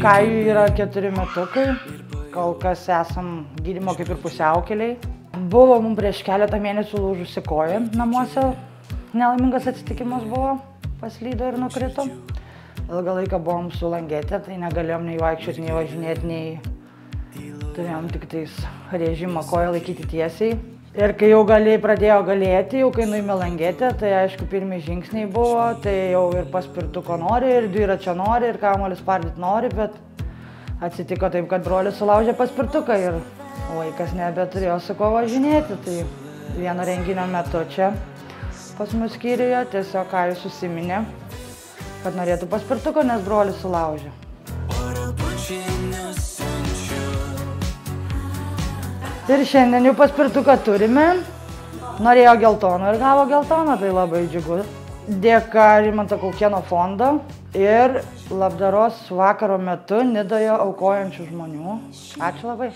Kajui yra 4 metukai, kol kas esam gydymo kaip ir pusiaukeliai. Buvo mums prieš keletą mėnesių lūžusi koja namuose, nelaimingas atsitikimas buvo, paslydo ir nukrito. Ilgą laiką buvom su langete, tai negalėjom nei vaikščioti, nei važinėti, nei turėjom tik tais režimą koją laikyti tiesiai. Ir kai jau pradėjo galėti, jau kai nuėmė langetę, tai aišku pirmi žingsniai buvo, tai jau ir paspirtuko nori, ir dviračio nori, ir kamuolį spardyti nori, bet atsitiko taip, kad brolis sulaužė paspirtuką ir vaikas nebeturėjo su ko važinėti. Tai vieno renginio metu čia pas mus skyriuje tiesiog Kajus užsiminė, kad norėtų paspirtuko, nes brolis sulaužė. Ir šiandien jau paspirtuką turime. Norėjo geltono ir gavo geltoną, tai labai džiugu. Dėka Rimanto Kaukėno fondo ir labdaros vakaro metu Nidoje aukojančių žmonių. Ačiū labai.